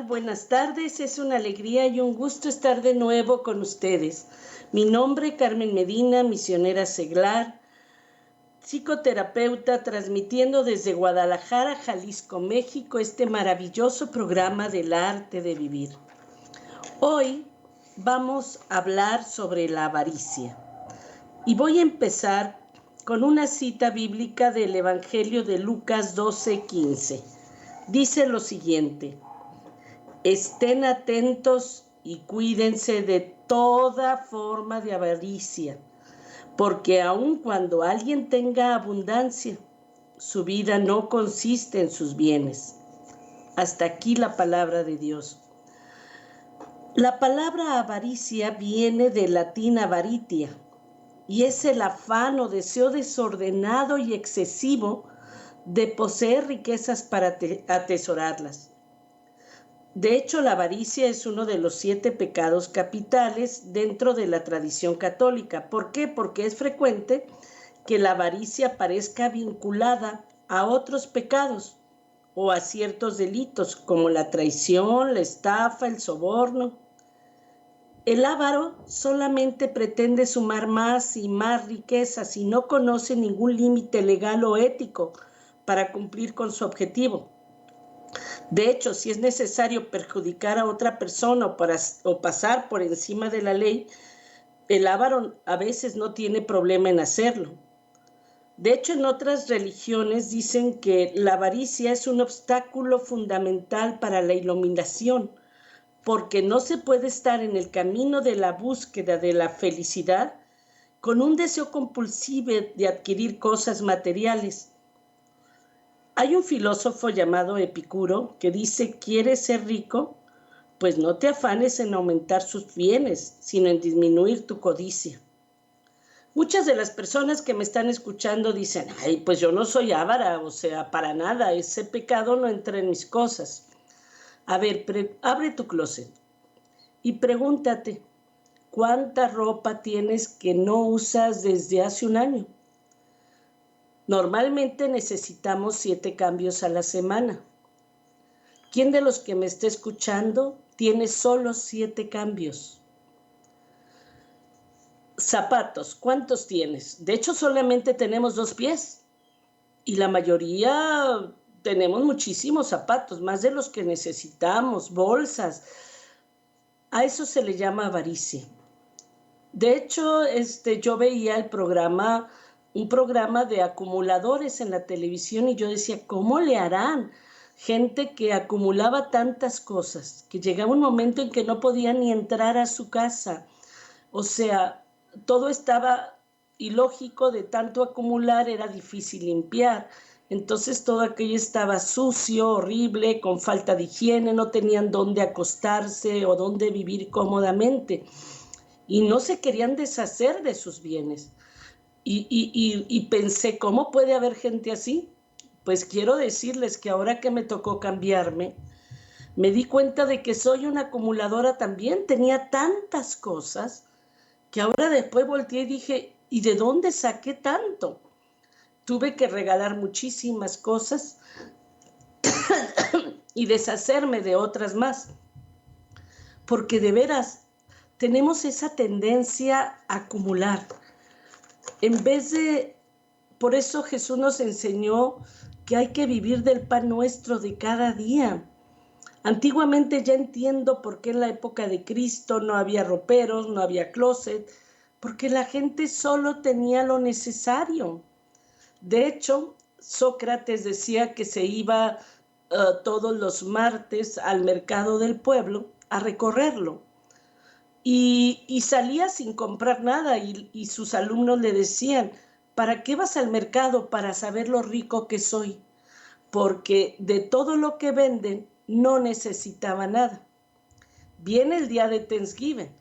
tal? Buenas tardes, es una alegría y un gusto estar de nuevo con ustedes. Mi nombre, Carmen Medina, misionera seglar, psicoterapeuta, transmitiendo desde Guadalajara, Jalisco, México, este maravilloso programa del arte de vivir. Hoy vamos a hablar sobre la avaricia y voy a empezar con una cita bíblica del Evangelio de Lucas 12:15. Dice lo siguiente: estén atentos y cuídense de toda forma de avaricia, porque aun cuando alguien tenga abundancia, su vida no consiste en sus bienes. Hasta aquí la palabra de Dios. La palabra avaricia viene del latín avaritia y es el afán o deseo desordenado y excesivo de poseer riquezas para atesorarlas. De hecho, la avaricia es uno de los 7 pecados capitales dentro de la tradición católica. ¿Por qué? Porque es frecuente que la avaricia parezca vinculada a otros pecados o a ciertos delitos como la traición, la estafa, el soborno. El avaro solamente pretende sumar más y más riquezas y no conoce ningún límite legal o ético para cumplir con su objetivo. De hecho, si es necesario perjudicar a otra persona o pasar por encima de la ley, el avaro a veces no tiene problema en hacerlo. De hecho, en otras religiones dicen que la avaricia es un obstáculo fundamental para la iluminación, porque no se puede estar en el camino de la búsqueda de la felicidad con un deseo compulsivo de adquirir cosas materiales. Hay un filósofo llamado Epicuro que dice: ¿quieres ser rico? Pues no te afanes en aumentar sus bienes, sino en disminuir tu codicia. Muchas de las personas que me están escuchando dicen: ay, pues yo no soy avara, o sea, para nada, ese pecado no entra en mis cosas. A ver, abre tu closet y pregúntate, ¿cuánta ropa tienes que no usas desde hace un año? Normalmente necesitamos 7 cambios a la semana. ¿Quién de los que me está escuchando tiene solo 7 cambios? Zapatos, ¿cuántos tienes? De hecho, solamente tenemos 2 pies y la mayoría tenemos muchísimos zapatos, más de los que necesitamos, bolsas. A eso se le llama avaricia. De hecho, yo veía un programa de acumuladores en la televisión y yo decía, ¿cómo le harán? Gente que acumulaba tantas cosas, que llegaba un momento en que no podía ni entrar a su casa. O sea, todo estaba ilógico, de tanto acumular era difícil limpiar. Entonces todo aquello estaba sucio, horrible, con falta de higiene, no tenían dónde acostarse o dónde vivir cómodamente. Y no se querían deshacer de sus bienes. Y pensé, ¿cómo puede haber gente así? Pues quiero decirles que ahora que me tocó cambiarme, me di cuenta de que soy una acumuladora también. Tenía tantas cosas que ahora después volteé y dije, ¿y de dónde saqué tanto? Tuve que regalar muchísimas cosas y deshacerme de otras más. Porque de veras, tenemos esa tendencia a acumular. Por eso Jesús nos enseñó que hay que vivir del pan nuestro de cada día. Antiguamente ya entiendo por qué en la época de Cristo no había roperos, no había closet, porque la gente solo tenía lo necesario. De hecho, Sócrates decía que se iba todos los martes al mercado del pueblo a recorrerlo. Y salía sin comprar nada y sus alumnos le decían, ¿para qué vas al mercado? Para saber lo rico que soy. Porque de todo lo que venden no necesitaba nada. Viene el día de Thanksgiving,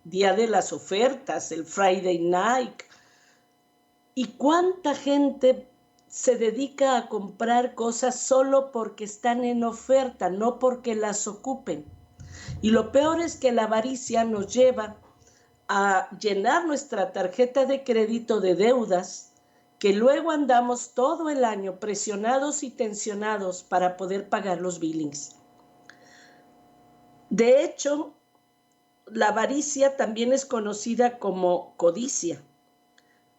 día de las ofertas, el Friday Night. ¿Y cuánta gente se dedica a comprar cosas solo porque están en oferta, no porque las ocupen? Y lo peor es que la avaricia nos lleva a llenar nuestra tarjeta de crédito de deudas que luego andamos todo el año presionados y tensionados para poder pagar los billings. De hecho, la avaricia también es conocida como codicia.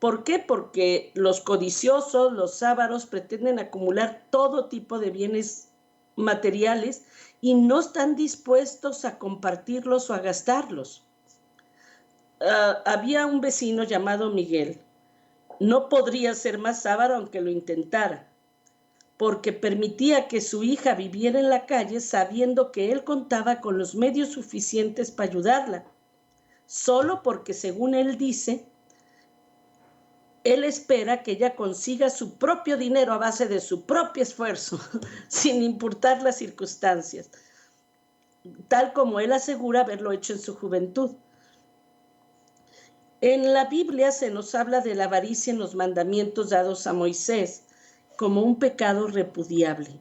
¿Por qué? Porque los codiciosos, los ávaros, pretenden acumular todo tipo de bienes materiales y no están dispuestos a compartirlos o a gastarlos. Había un vecino llamado Miguel. No podría ser más avaro aunque lo intentara, porque permitía que su hija viviera en la calle sabiendo que él contaba con los medios suficientes para ayudarla, solo porque, según él dice, él espera que ella consiga su propio dinero a base de su propio esfuerzo, sin importar las circunstancias, tal como él asegura haberlo hecho en su juventud. En la Biblia se nos habla de la avaricia en los mandamientos dados a Moisés como un pecado repudiable,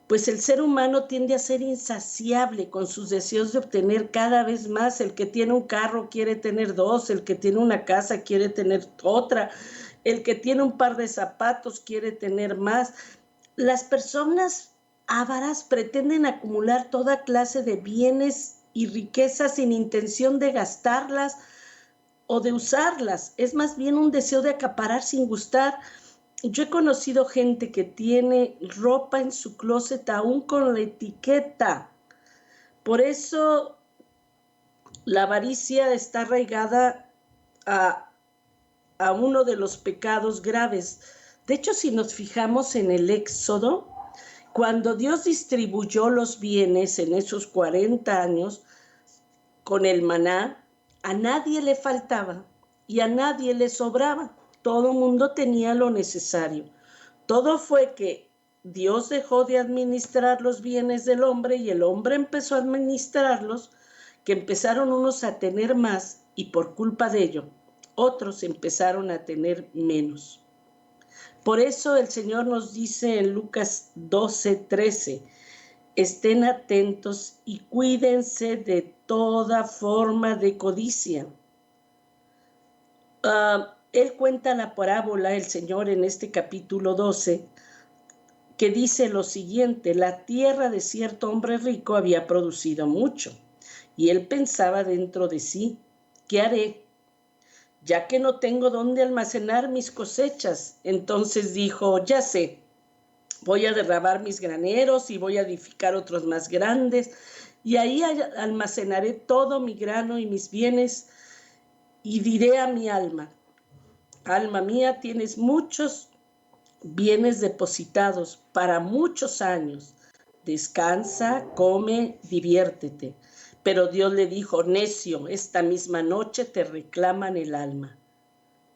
pues el ser humano tiende a ser insaciable con sus deseos de obtener cada vez más. El que tiene un carro quiere tener dos, el que tiene una casa quiere tener otra, el que tiene un par de zapatos quiere tener más. Las personas ávaras pretenden acumular toda clase de bienes y riquezas sin intención de gastarlas o de usarlas. Es más bien un deseo de acaparar sin gustar. Yo he conocido gente que tiene ropa en su closet aún con la etiqueta. Por eso la avaricia está arraigada a uno de los pecados graves. De hecho, si nos fijamos en el Éxodo, cuando Dios distribuyó los bienes en esos 40 años con el maná, a nadie le faltaba y a nadie le sobraba. Todo mundo tenía lo necesario. Todo fue que Dios dejó de administrar los bienes del hombre y el hombre empezó a administrarlos, que empezaron unos a tener más y por culpa de ello, otros empezaron a tener menos. Por eso el Señor nos dice en Lucas 12:13, estén atentos y cuídense de toda forma de codicia. Él cuenta la parábola, el Señor, en este capítulo 12, que dice lo siguiente: la tierra de cierto hombre rico había producido mucho, y él pensaba dentro de sí, ¿qué haré? Ya que no tengo dónde almacenar mis cosechas. Entonces dijo, ya sé, voy a derramar mis graneros y voy a edificar otros más grandes, y ahí almacenaré todo mi grano y mis bienes, y diré a mi alma, alma mía, tienes muchos bienes depositados para muchos años. Descansa, come, diviértete. Pero Dios le dijo, necio, esta misma noche te reclaman el alma.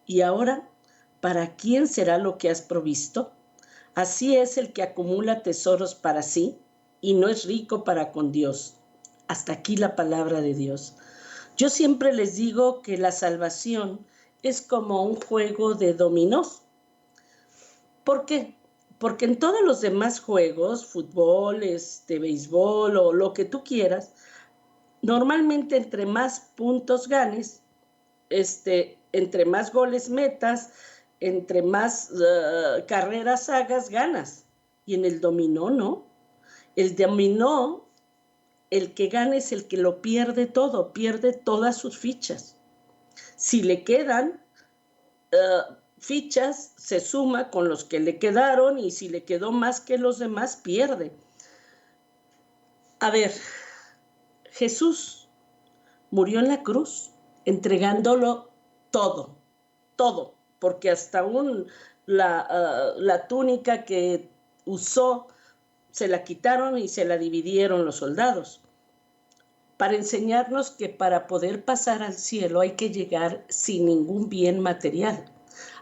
Y ahora, ¿para quién será lo que has provisto? Así es el que acumula tesoros para sí y no es rico para con Dios. Hasta aquí la palabra de Dios. Yo siempre les digo que la salvación es como un juego de dominó. ¿Por qué? Porque en todos los demás juegos, fútbol, béisbol o lo que tú quieras, normalmente entre más puntos ganes, entre más goles metas, entre más carreras hagas, ganas. Y en el dominó, no. El dominó, el que gana es el que lo pierde todo, pierde todas sus fichas. Si le quedan fichas, se suma con los que le quedaron, y si le quedó más que los demás, pierde. A ver, Jesús murió en la cruz entregándolo todo, todo, porque hasta la túnica que usó se la quitaron y se la dividieron los soldados, para enseñarnos que para poder pasar al cielo hay que llegar sin ningún bien material,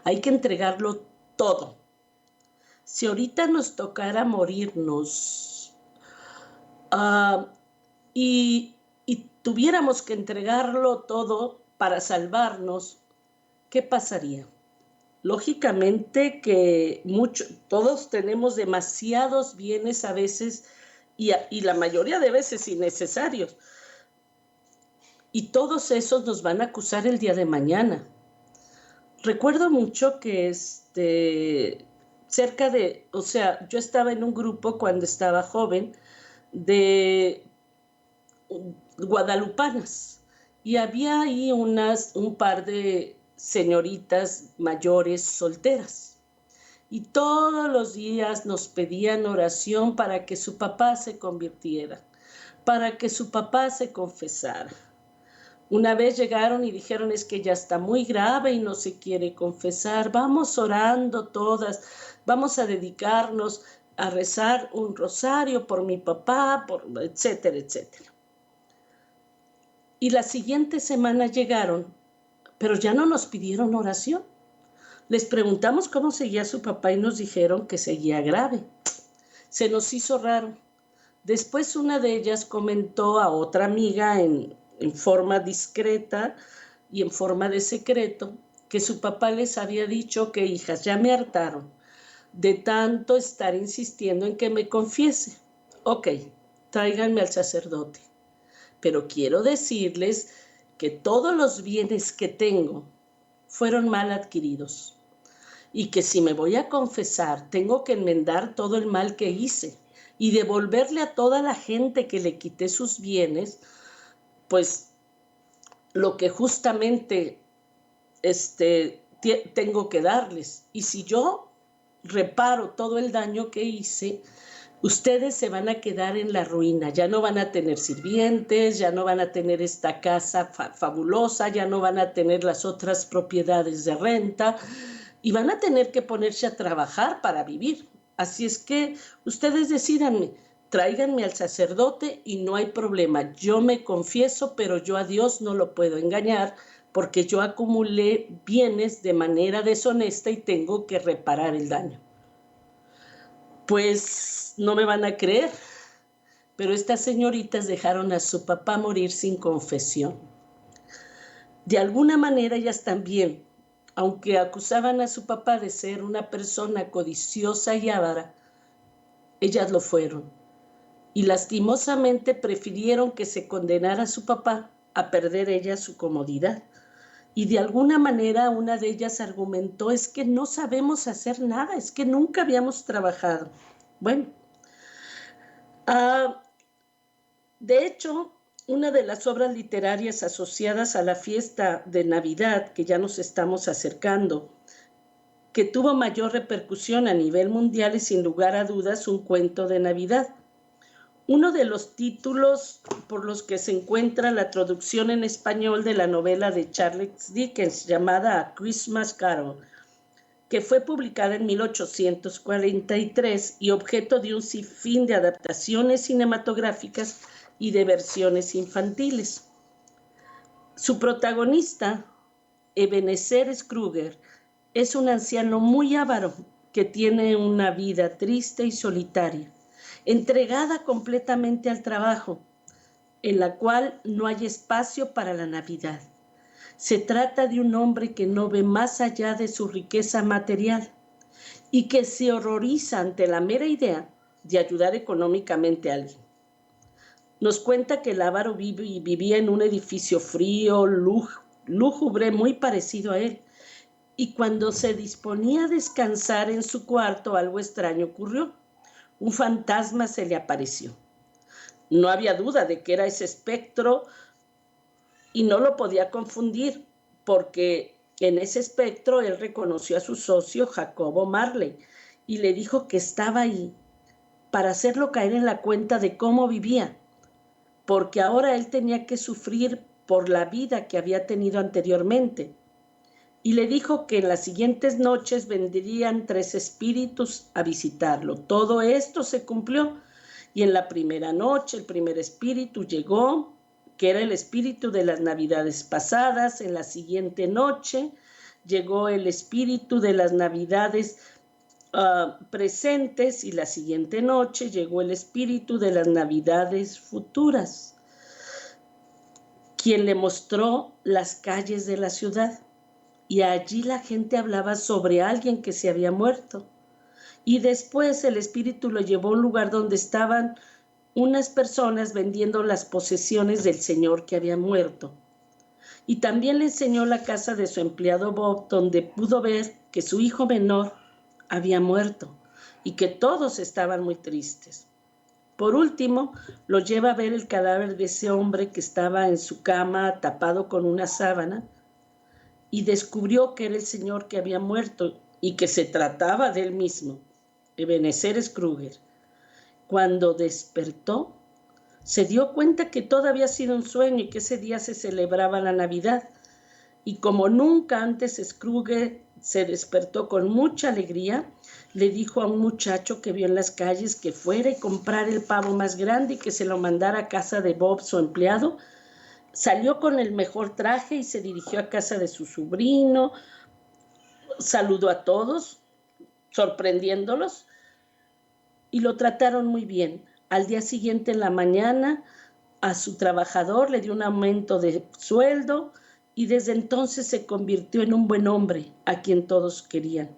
hay que entregarlo todo. Si ahorita nos tocara morirnos y tuviéramos que entregarlo todo para salvarnos, ¿qué pasaría? Lógicamente que todos tenemos demasiados bienes a veces y la mayoría de veces innecesarios. Y todos esos nos van a acusar el día de mañana. Recuerdo mucho que yo estaba en un grupo cuando estaba joven de guadalupanas. Y había ahí un par de señoritas mayores solteras. Y todos los días nos pedían oración para que su papá se convirtiera, para que su papá se confesara. Una vez llegaron y dijeron, es que ya está muy grave y no se quiere confesar. Vamos orando todas, vamos a dedicarnos a rezar un rosario por mi papá, etcétera, etcétera. Y la siguiente semana llegaron, pero ya no nos pidieron oración. Les preguntamos cómo seguía su papá y nos dijeron que seguía grave. Se nos hizo raro. Después una de ellas comentó a otra amiga en forma discreta y en forma de secreto que su papá les había dicho que, hijas, ya me hartaron de tanto estar insistiendo en que me confiese. Ok, tráiganme al sacerdote. Pero quiero decirles que todos los bienes que tengo fueron mal adquiridos y que si me voy a confesar tengo que enmendar todo el mal que hice y devolverle a toda la gente que le quité sus bienes, pues lo que justamente tengo que darles. Y si yo reparo todo el daño que hice, ustedes se van a quedar en la ruina, ya no van a tener sirvientes, ya no van a tener esta casa fabulosa, ya no van a tener las otras propiedades de renta y van a tener que ponerse a trabajar para vivir. Así es que ustedes decídanme, tráiganme al sacerdote y no hay problema. Yo me confieso, pero yo a Dios no lo puedo engañar porque yo acumulé bienes de manera deshonesta y tengo que reparar el daño. Pues no me van a creer, pero estas señoritas dejaron a su papá morir sin confesión. De alguna manera ellas también, aunque acusaban a su papá de ser una persona codiciosa y avara, ellas lo fueron. Y lastimosamente prefirieron que se condenara a su papá a perder ella su comodidad. Y de alguna manera una de ellas argumentó, es que no sabemos hacer nada, es que nunca habíamos trabajado. Bueno, de hecho, una de las obras literarias asociadas a la fiesta de Navidad, que ya nos estamos acercando, que tuvo mayor repercusión a nivel mundial es sin lugar a dudas Un cuento de Navidad. Uno de los títulos por los que se encuentra la traducción en español de la novela de Charles Dickens llamada A Christmas Carol, que fue publicada en 1843 y objeto de un sinfín de adaptaciones cinematográficas y de versiones infantiles. Su protagonista, Ebenezer Scrooge, es un anciano muy avaro que tiene una vida triste y solitaria, entregada completamente al trabajo, en la cual no hay espacio para la Navidad. Se trata de un hombre que no ve más allá de su riqueza material y que se horroriza ante la mera idea de ayudar económicamente a alguien. Nos cuenta que el avaro vivía en un edificio frío, lúgubre, muy parecido a él. Y cuando se disponía a descansar en su cuarto, algo extraño ocurrió. Un fantasma se le apareció. No había duda de que era ese espectro y no lo podía confundir, porque en ese espectro él reconoció a su socio Jacobo Marley y le dijo que estaba ahí para hacerlo caer en la cuenta de cómo vivía, porque ahora él tenía que sufrir por la vida que había tenido anteriormente. Y le dijo que en las siguientes noches vendrían 3 espíritus a visitarlo. Todo esto se cumplió y en la primera noche el primer espíritu llegó, que era el espíritu de las Navidades pasadas. En la siguiente noche llegó el espíritu de las Navidades presentes y la siguiente noche llegó el espíritu de las Navidades futuras, quien le mostró las calles de la ciudad. Y allí la gente hablaba sobre alguien que se había muerto. Y después el espíritu lo llevó a un lugar donde estaban unas personas vendiendo las posesiones del señor que había muerto. Y también le enseñó la casa de su empleado Bob, donde pudo ver que su hijo menor había muerto y que todos estaban muy tristes. Por último, lo lleva a ver el cadáver de ese hombre que estaba en su cama tapado con una sábana y descubrió que era el señor que había muerto y que se trataba de él mismo, Ebenezer Scrooge. Cuando despertó, se dio cuenta que todo había sido un sueño y que ese día se celebraba la Navidad. Y como nunca antes, Scrooge se despertó con mucha alegría. Le dijo a un muchacho que vio en las calles que fuera y comprara el pavo más grande y que se lo mandara a casa de Bob, su empleado. Salió con el mejor traje y se dirigió a casa de su sobrino. Saludó a todos, sorprendiéndolos, y lo trataron muy bien. Al día siguiente, en la mañana, a su trabajador le dio un aumento de sueldo y desde entonces se convirtió en un buen hombre a quien todos querían.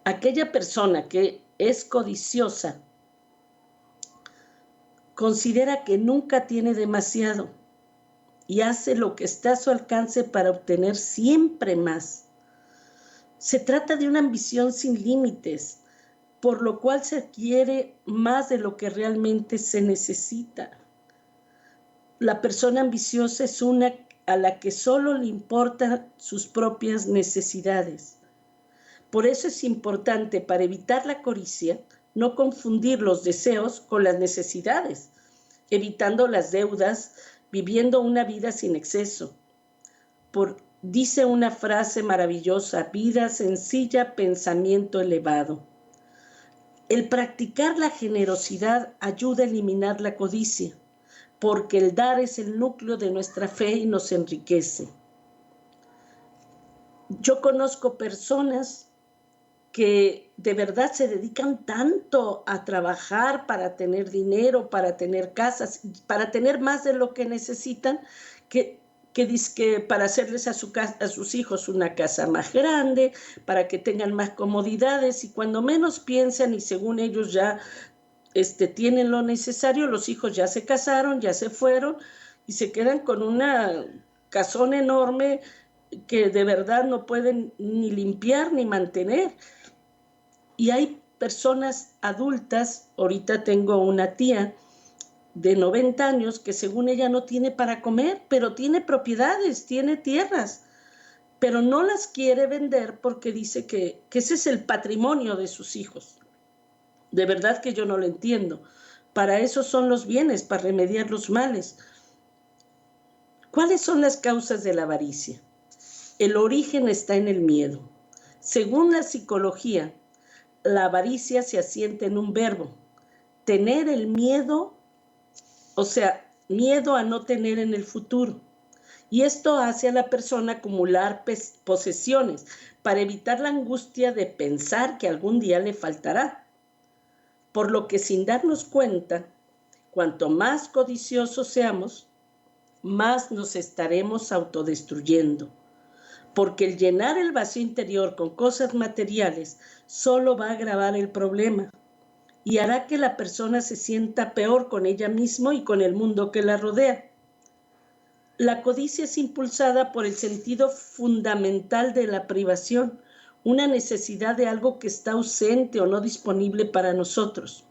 Aquella persona que es codiciosa considera que nunca tiene demasiado y hace lo que está a su alcance para obtener siempre más. Se trata de una ambición sin límites, por lo cual se quiere más de lo que realmente se necesita. La persona ambiciosa es una a la que solo le importan sus propias necesidades. Por eso es importante, para evitar la codicia, no confundir los deseos con las necesidades, evitando las deudas, viviendo una vida sin exceso. Dice una frase maravillosa: vida sencilla, pensamiento elevado. El practicar la generosidad ayuda a eliminar la codicia, porque el dar es el núcleo de nuestra fe y nos enriquece. Yo conozco personas que de verdad se dedican tanto a trabajar para tener dinero, para tener casas, para tener más de lo que necesitan, que para hacerles a sus hijos una casa más grande, para que tengan más comodidades, y cuando menos piensan y según ellos ya tienen lo necesario, los hijos ya se casaron, ya se fueron y se quedan con una casona enorme que de verdad no pueden ni limpiar ni mantener. Y hay personas adultas, ahorita tengo una tía de 90 años que según ella no tiene para comer, pero tiene propiedades, tiene tierras, pero no las quiere vender porque dice que ese es el patrimonio de sus hijos. De verdad que yo no lo entiendo. Para eso son los bienes, para remediar los males. ¿Cuáles son las causas de la avaricia? El origen está en el miedo. Según la psicología, la avaricia se asienta en un verbo: tener el miedo, o sea, miedo a no tener en el futuro. Y esto hace a la persona acumular posesiones para evitar la angustia de pensar que algún día le faltará. Por lo que, sin darnos cuenta, cuanto más codiciosos seamos, más nos estaremos autodestruyendo. Porque el llenar el vacío interior con cosas materiales solo va a agravar el problema y hará que la persona se sienta peor con ella misma y con el mundo que la rodea. La codicia es impulsada por el sentido fundamental de la privación, una necesidad de algo que está ausente o no disponible para nosotros.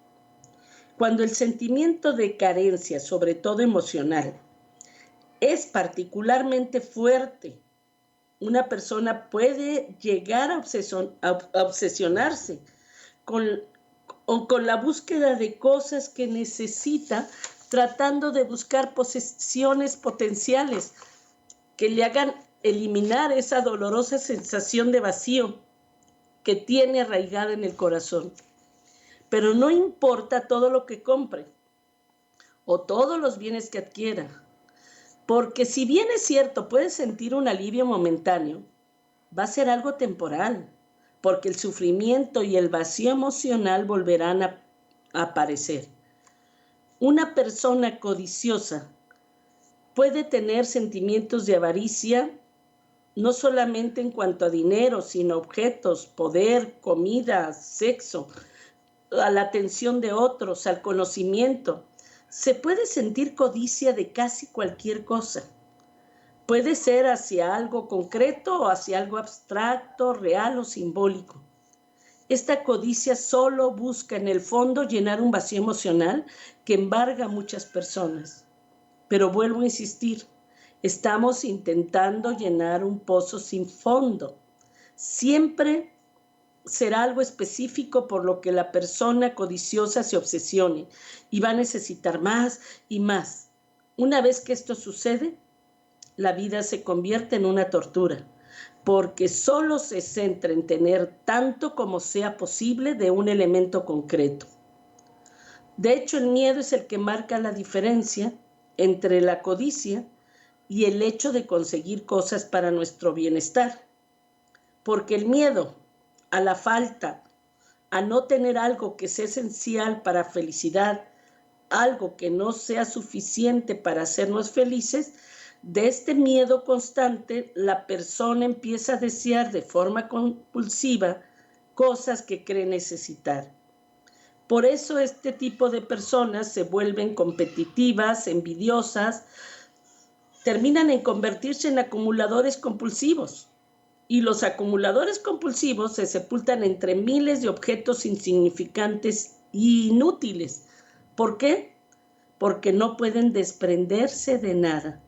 Cuando el sentimiento de carencia, sobre todo emocional, es particularmente fuerte, una persona puede llegar a obsesionarse con la búsqueda de cosas que necesita, tratando de buscar posesiones potenciales que le hagan eliminar esa dolorosa sensación de vacío que tiene arraigada en el corazón. Pero no importa todo lo que compre o todos los bienes que adquiera, porque si bien es cierto, puede sentir un alivio momentáneo, va a ser algo temporal, porque el sufrimiento y el vacío emocional volverán a aparecer. Una persona codiciosa puede tener sentimientos de avaricia, no solamente en cuanto a dinero, sino objetos, poder, comida, sexo, a la atención de otros, al conocimiento. Se puede sentir codicia de casi cualquier cosa. Puede ser hacia algo concreto o hacia algo abstracto, real o simbólico. Esta codicia solo busca en el fondo llenar un vacío emocional que embarga a muchas personas. Pero vuelvo a insistir, estamos intentando llenar un pozo sin fondo. Siempre será algo específico por lo que la persona codiciosa se obsesione y va a necesitar más y más. Una vez que esto sucede, la vida se convierte en una tortura, porque solo se centra en tener tanto como sea posible de un elemento concreto. De hecho, el miedo es el que marca la diferencia entre la codicia y el hecho de conseguir cosas para nuestro bienestar. Porque el miedo a la falta, a no tener algo que sea esencial para felicidad, algo que no sea suficiente para hacernos felices, de este miedo constante, la persona empieza a desear de forma compulsiva cosas que cree necesitar. Por eso este tipo de personas se vuelven competitivas, envidiosas, terminan en convertirse en acumuladores compulsivos. Y los acumuladores compulsivos se sepultan entre miles de objetos insignificantes e inútiles. ¿Por qué? Porque no pueden desprenderse de nada.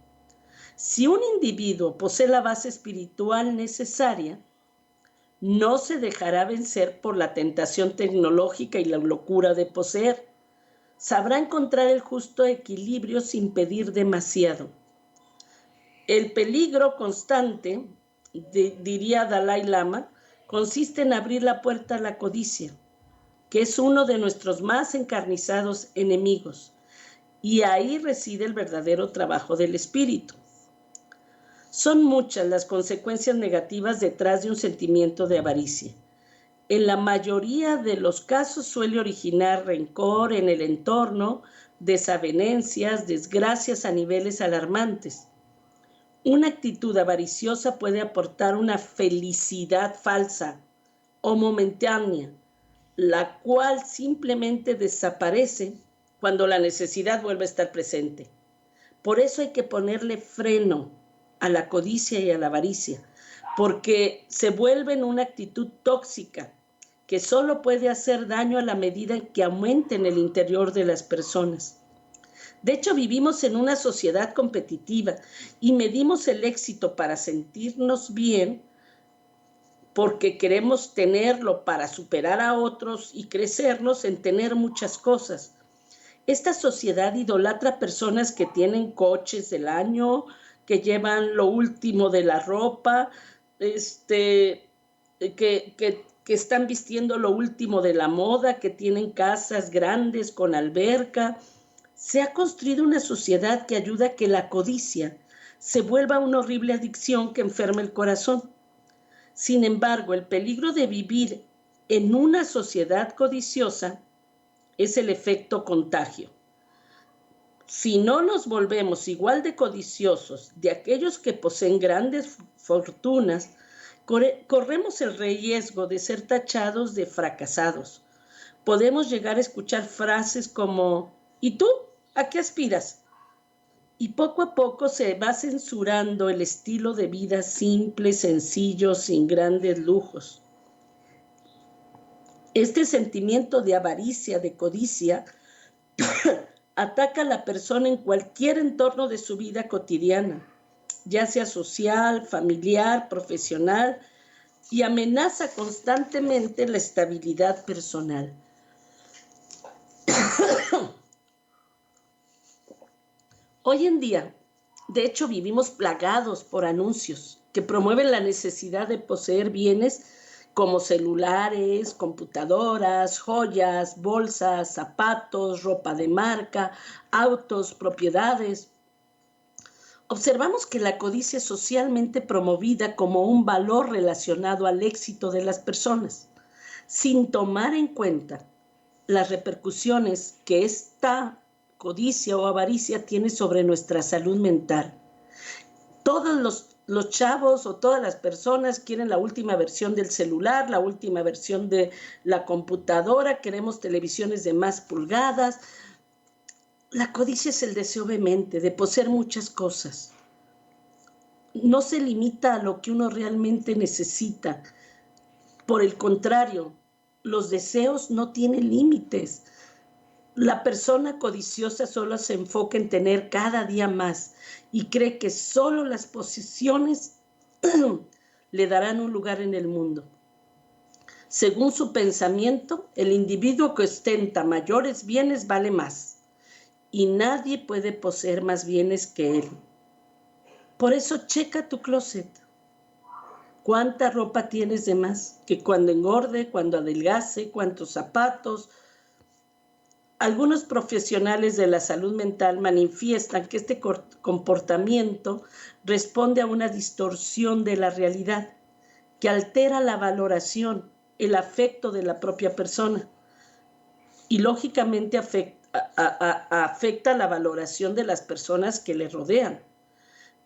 Si un individuo posee la base espiritual necesaria, no se dejará vencer por la tentación tecnológica y la locura de poseer. Sabrá encontrar el justo equilibrio sin pedir demasiado. El peligro constante, diría Dalai Lama, consiste en abrir la puerta a la codicia, que es uno de nuestros más encarnizados enemigos, y ahí reside el verdadero trabajo del espíritu. Son muchas las consecuencias negativas detrás de un sentimiento de avaricia. En la mayoría de los casos suele originar rencor en el entorno, desavenencias, desgracias a niveles alarmantes. Una actitud avariciosa puede aportar una felicidad falsa o momentánea, la cual simplemente desaparece cuando la necesidad vuelve a estar presente. Por eso hay que ponerle freno a la codicia y a la avaricia, porque se vuelven una actitud tóxica que solo puede hacer daño a la medida en que aumenta en el interior de las personas. De hecho, vivimos en una sociedad competitiva y medimos el éxito para sentirnos bien porque queremos tenerlo para superar a otros y crecernos en tener muchas cosas. Esta sociedad idolatra personas que tienen coches del año, que llevan lo último de la ropa, que están vistiendo lo último de la moda, que tienen casas grandes con alberca. Se ha construido una sociedad que ayuda a que la codicia se vuelva una horrible adicción que enferma el corazón. Sin embargo, el peligro de vivir en una sociedad codiciosa es el efecto contagio. Si no nos volvemos igual de codiciosos de aquellos que poseen grandes fortunas, corremos el riesgo de ser tachados de fracasados. Podemos llegar a escuchar frases como ¿y tú? ¿A qué aspiras? Y poco a poco se va censurando el estilo de vida simple, sencillo, sin grandes lujos. Este sentimiento de avaricia, de codicia, ataca a la persona en cualquier entorno de su vida cotidiana, ya sea social, familiar, profesional, y amenaza constantemente la estabilidad personal. Hoy en día, de hecho, vivimos plagados por anuncios que promueven la necesidad de poseer bienes como celulares, computadoras, joyas, bolsas, zapatos, ropa de marca, autos, propiedades. Observamos que la codicia es socialmente promovida como un valor relacionado al éxito de las personas, sin tomar en cuenta las repercusiones que esta codicia o avaricia tiene sobre nuestra salud mental. Todos los chavos o todas las personas quieren la última versión del celular, la última versión de la computadora, queremos televisiones de más pulgadas. La codicia es el deseo vehemente de poseer muchas cosas. No se limita a lo que uno realmente necesita. Por el contrario, los deseos no tienen límites. La persona codiciosa solo se enfoca en tener cada día más y cree que solo las posesiones le darán un lugar en el mundo. Según su pensamiento, el individuo que ostenta mayores bienes vale más y nadie puede poseer más bienes que él. Por eso checa tu closet. ¿Cuánta ropa tienes de más? Que cuando engorde, cuando adelgace, cuántos zapatos. Algunos profesionales de la salud mental manifiestan que este comportamiento responde a una distorsión de la realidad que altera la valoración, el afecto de la propia persona y lógicamente afecta la valoración de las personas que le rodean.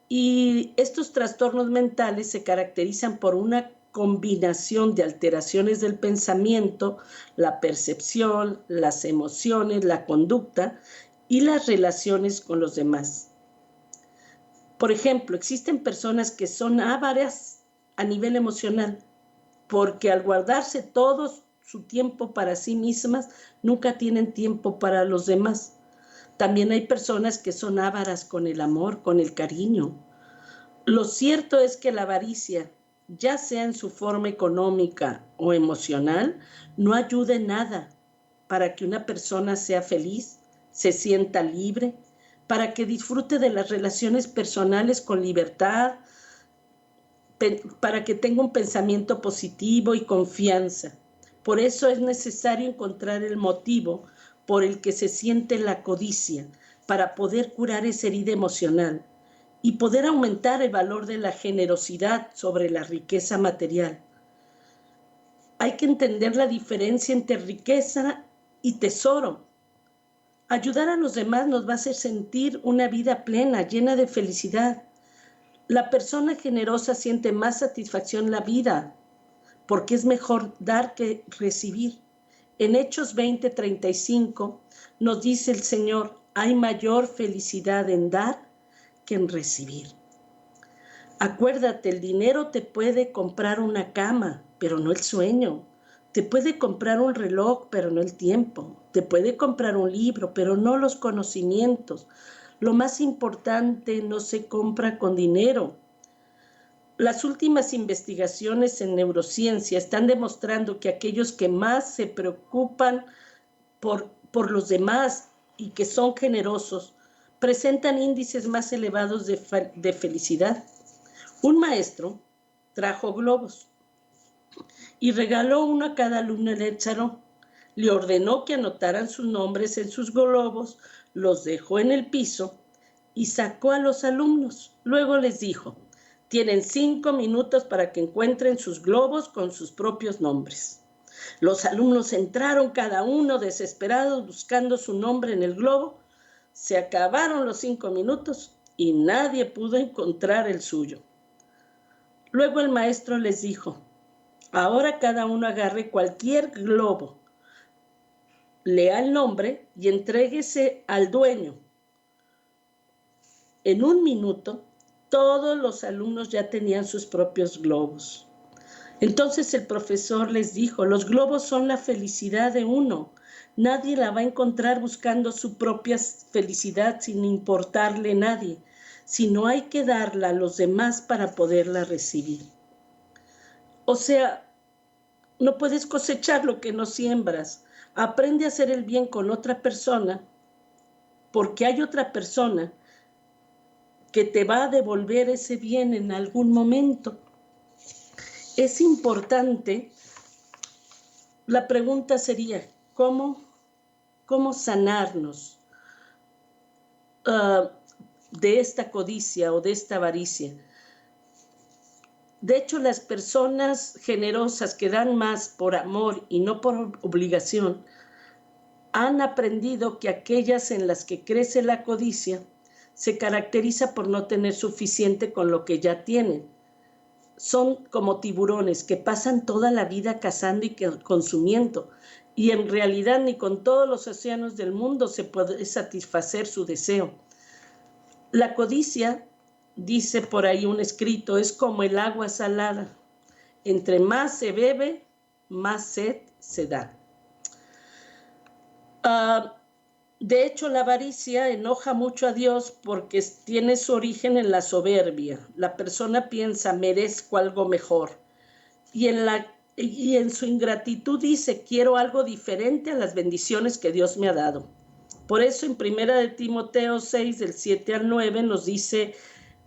Y estos trastornos mentales se caracterizan por una combinación de alteraciones del pensamiento, la percepción, las emociones, la conducta y las relaciones con los demás. Por ejemplo, existen personas que son ávaras a nivel emocional porque al guardarse todo su tiempo para sí mismas, nunca tienen tiempo para los demás. También hay personas que son ávaras con el amor, con el cariño. Lo cierto es que la avaricia, ya sea en su forma económica o emocional, no ayuda en nada para que una persona sea feliz, se sienta libre, para que disfrute de las relaciones personales con libertad, para que tenga un pensamiento positivo y confianza. Por eso es necesario encontrar el motivo por el que se siente la codicia, para poder curar esa herida emocional y poder aumentar el valor de la generosidad sobre la riqueza material. Hay que entender la diferencia entre riqueza y tesoro. Ayudar a los demás nos va a hacer sentir una vida plena, llena de felicidad. La persona generosa siente más satisfacción en la vida, porque es mejor dar que recibir. En Hechos 20:35 nos dice el Señor, hay mayor felicidad en dar que en recibir. Acuérdate, el dinero te puede comprar una cama, pero no el sueño. Te puede comprar un reloj, pero no el tiempo. Te puede comprar un libro, pero no los conocimientos. Lo más importante no se compra con dinero. Las últimas investigaciones en neurociencia están demostrando que aquellos que más se preocupan por los demás y que son generosos presentan índices más elevados de felicidad. Un maestro trajo globos y regaló uno a cada alumno en el salón. Le ordenó que anotaran sus nombres en sus globos, los dejó en el piso y sacó a los alumnos. Luego les dijo, tienen 5 minutos para que encuentren sus globos con sus propios nombres. Los alumnos entraron cada uno desesperados buscando su nombre en el globo. Se acabaron los 5 minutos y nadie pudo encontrar el suyo. Luego el maestro les dijo, ahora cada uno agarre cualquier globo, lea el nombre y entréguese al dueño. En 1 minuto, todos los alumnos ya tenían sus propios globos. Entonces el profesor les dijo, los globos son la felicidad de uno. Nadie la va a encontrar buscando su propia felicidad sin importarle a nadie, sino hay que darla a los demás para poderla recibir. O sea, no puedes cosechar lo que no siembras. Aprende a hacer el bien con otra persona, porque hay otra persona que te va a devolver ese bien en algún momento. Es importante, la pregunta sería, ¿cómo sanarnos de esta codicia o de esta avaricia? De hecho, las personas generosas que dan más por amor y no por obligación, han aprendido que aquellas en las que crece la codicia se caracteriza por no tener suficiente con lo que ya tienen. Son como tiburones que pasan toda la vida cazando y consumiendo, y en realidad ni con todos los océanos del mundo se puede satisfacer su deseo. La codicia, dice por ahí un escrito, es como el agua salada. Entre más se bebe, más sed se da. De hecho, la avaricia enoja mucho a Dios porque tiene su origen en la soberbia. La persona piensa, merezco algo mejor. Y en su ingratitud dice, quiero algo diferente a las bendiciones que Dios me ha dado. Por eso en 1 de Timoteo 6, del 7 al 9, nos dice,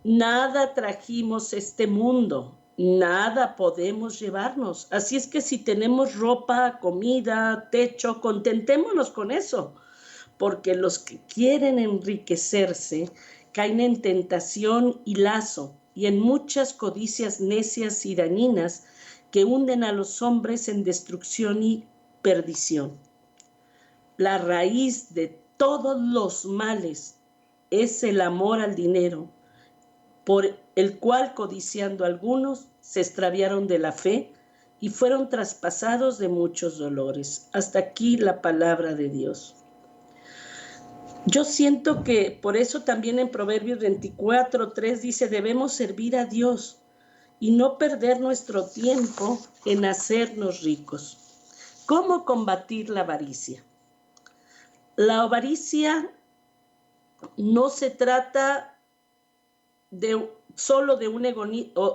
nada trajimos este mundo, nada podemos llevarnos. Así es que si tenemos ropa, comida, techo, contentémonos con eso. Porque los que quieren enriquecerse caen en tentación y lazo y en muchas codicias necias y dañinas que hunden a los hombres en destrucción y perdición. La raíz de todos los males es el amor al dinero, por el cual, codiciando algunos, se extraviaron de la fe y fueron traspasados de muchos dolores. Hasta aquí la palabra de Dios. Yo siento que por eso también en Proverbios 24:3 dice, debemos servir a Dios y no perder nuestro tiempo en hacernos ricos. ¿Cómo combatir la avaricia? La avaricia no se trata solo de un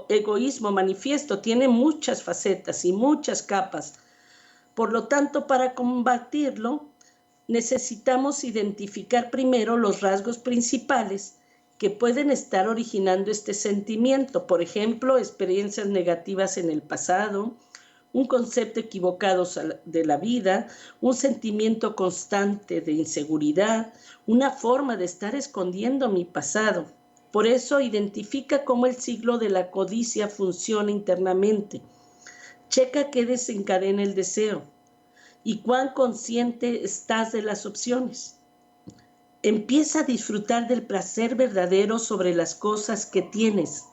egoísmo manifiesto, tiene muchas facetas y muchas capas. Por lo tanto, para combatirlo, necesitamos identificar primero los rasgos principales que pueden estar originando este sentimiento. Por ejemplo, experiencias negativas en el pasado, un concepto equivocado de la vida, un sentimiento constante de inseguridad, una forma de estar escondiendo mi pasado. Por eso, identifica cómo el ciclo de la codicia funciona internamente. Checa qué desencadena el deseo y cuán consciente estás de las opciones. Empieza a disfrutar del placer verdadero sobre las cosas que tienes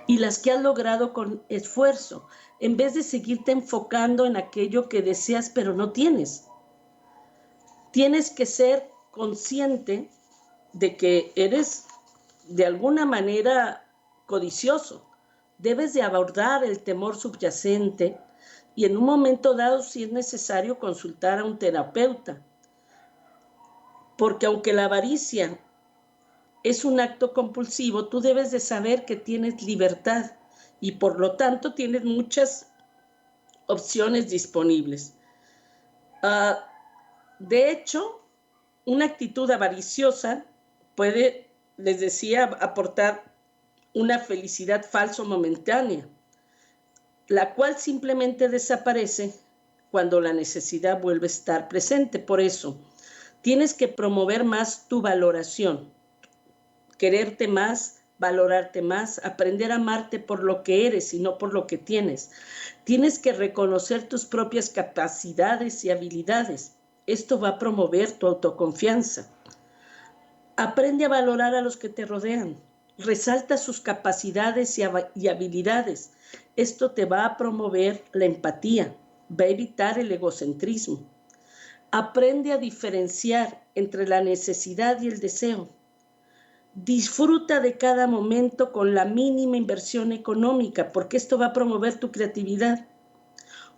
y las que has logrado con esfuerzo, en vez de seguirte enfocando en aquello que deseas pero no tienes. Tienes que ser consciente de que eres de alguna manera codicioso. Debes de abordar el temor subyacente y en un momento dado, si es necesario, consultar a un terapeuta. Porque aunque la avaricia es un acto compulsivo, tú debes de saber que tienes libertad y por lo tanto tienes muchas opciones disponibles. De hecho, una actitud avariciosa puede, les decía, aportar una felicidad falsa momentánea, la cual simplemente desaparece cuando la necesidad vuelve a estar presente. Por eso, tienes que promover más tu valoración, quererte más, valorarte más, aprender a amarte por lo que eres y no por lo que tienes. Tienes que reconocer tus propias capacidades y habilidades. Esto va a promover tu autoconfianza. Aprende a valorar a los que te rodean. Resalta sus capacidades y habilidades. Esto te va a promover la empatía, va a evitar el egocentrismo. Aprende a diferenciar entre la necesidad y el deseo. Disfruta de cada momento con la mínima inversión económica, porque esto va a promover tu creatividad.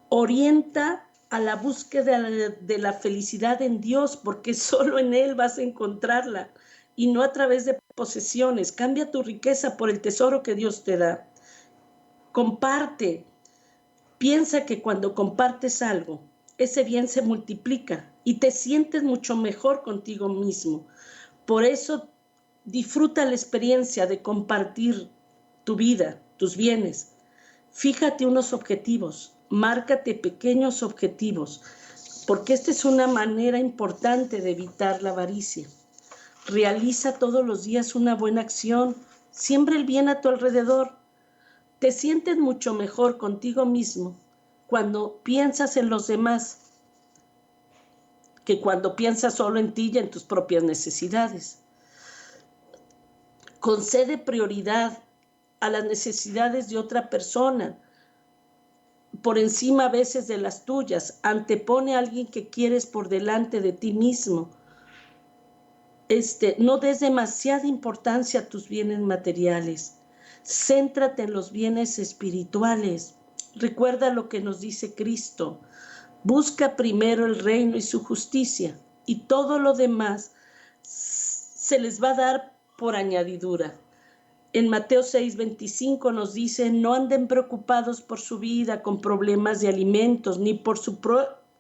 Orienta a la búsqueda de la felicidad en Dios, porque solo en Él vas a encontrarla y no a través de posesiones. Cambia tu riqueza por el tesoro que Dios te da. Comparte. Piensa que cuando compartes algo, ese bien se multiplica y te sientes mucho mejor contigo mismo. Por eso, disfruta la experiencia de compartir tu vida, tus bienes. Fíjate unos objetivos, márcate pequeños objetivos, porque esta es una manera importante de evitar la avaricia. Realiza todos los días una buena acción, siembra el bien a tu alrededor. Te sientes mucho mejor contigo mismo cuando piensas en los demás que cuando piensas solo en ti y en tus propias necesidades. Concede prioridad a las necesidades de otra persona por encima a veces de las tuyas. Antepone a alguien que quieres por delante de ti mismo. No des demasiada importancia a tus bienes materiales. Céntrate en los bienes espirituales. Recuerda lo que nos dice Cristo. Busca primero el reino y su justicia, y todo lo demás se les va a dar por añadidura. En Mateo 6:25 nos dice, no anden preocupados por su vida con problemas de alimentos, ni por su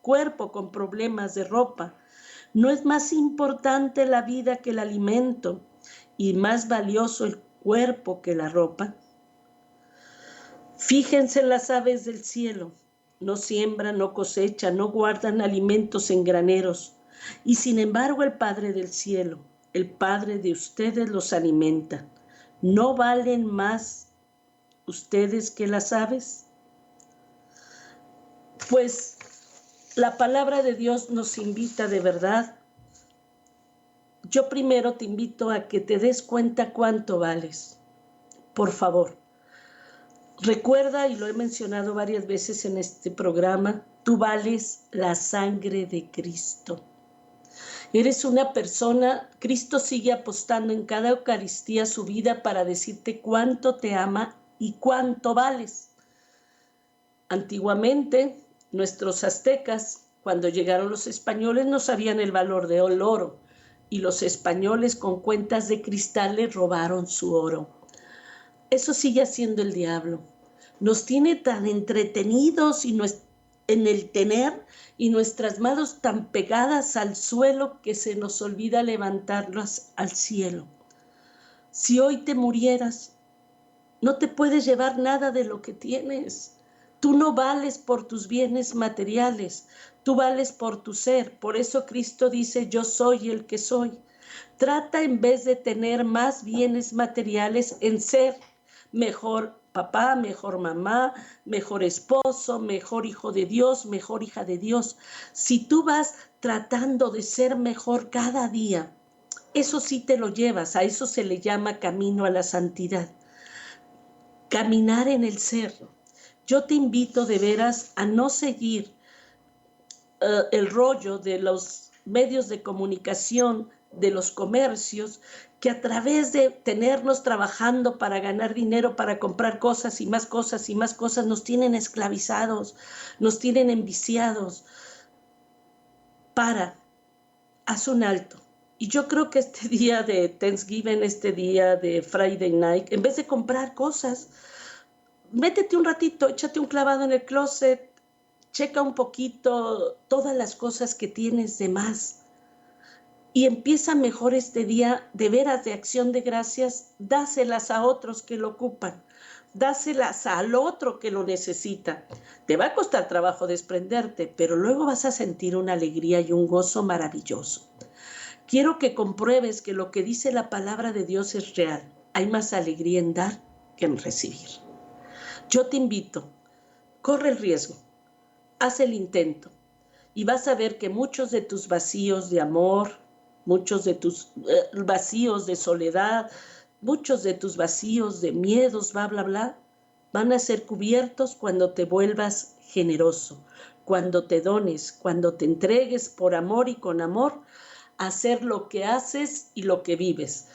cuerpo con problemas de ropa. ¿No es más importante la vida que el alimento y más valioso el cuerpo que la ropa? Fíjense en las aves del cielo. No siembran, no cosechan, no guardan alimentos en graneros. Y sin embargo el Padre del cielo, el Padre de ustedes los alimenta. ¿No valen más ustedes que las aves? Pues la palabra de Dios nos invita de verdad. Yo primero te invito a que te des cuenta cuánto vales. Por favor, recuerda, y lo he mencionado varias veces en este programa, tú vales la sangre de Cristo. Eres una persona, Cristo sigue apostando en cada Eucaristía su vida para decirte cuánto te ama y cuánto vales. Antiguamente, nuestros aztecas, cuando llegaron los españoles, no sabían el valor del oro, y los españoles con cuentas de cristal le robaron su oro. Eso sigue haciendo el diablo. Nos tiene tan entretenidos en el tener y nuestras manos tan pegadas al suelo que se nos olvida levantarlas al cielo. Si hoy te murieras, no te puedes llevar nada de lo que tienes. Tú no vales por tus bienes materiales, tú vales por tu ser. Por eso Cristo dice, yo soy el que soy. Trata en vez de tener más bienes materiales en ser mejor papá, mejor mamá, mejor esposo, mejor hijo de Dios, mejor hija de Dios. Si tú vas tratando de ser mejor cada día, eso sí te lo llevas, a eso se le llama camino a la santidad. Caminar en el ser. Yo te invito de veras a no seguir el rollo de los medios de comunicación, de los comercios, que a través de tenernos trabajando para ganar dinero, para comprar cosas y más cosas y más cosas, nos tienen esclavizados, nos tienen enviciados. Haz un alto. Y yo creo que este día de Thanksgiving, este día de Friday Night, en vez de comprar cosas, métete un ratito, échate un clavado en el closet, checa un poquito todas las cosas que tienes de más y empieza mejor este día de veras de acción de gracias, dáselas a otros que lo ocupan, dáselas al otro que lo necesita. Te va a costar trabajo desprenderte, pero luego vas a sentir una alegría y un gozo maravilloso. Quiero que compruebes que lo que dice la palabra de Dios es real. Hay más alegría en dar que en recibir. Yo te invito, corre el riesgo, haz el intento y vas a ver que muchos de tus vacíos de amor, muchos de tus vacíos de soledad, muchos de tus vacíos de miedos, bla, bla, bla, van a ser cubiertos cuando te vuelvas generoso, cuando te dones, cuando te entregues por amor y con amor a hacer lo que haces y lo que vives.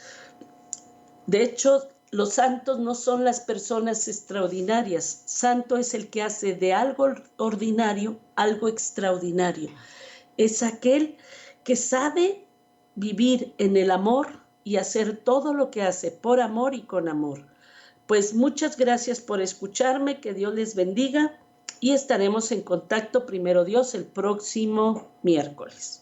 De hecho, los santos no son las personas extraordinarias. Santo es el que hace de algo ordinario algo extraordinario. Es aquel que sabe vivir en el amor y hacer todo lo que hace por amor y con amor. Pues muchas gracias por escucharme, que Dios les bendiga y estaremos en contacto, primero Dios, el próximo miércoles.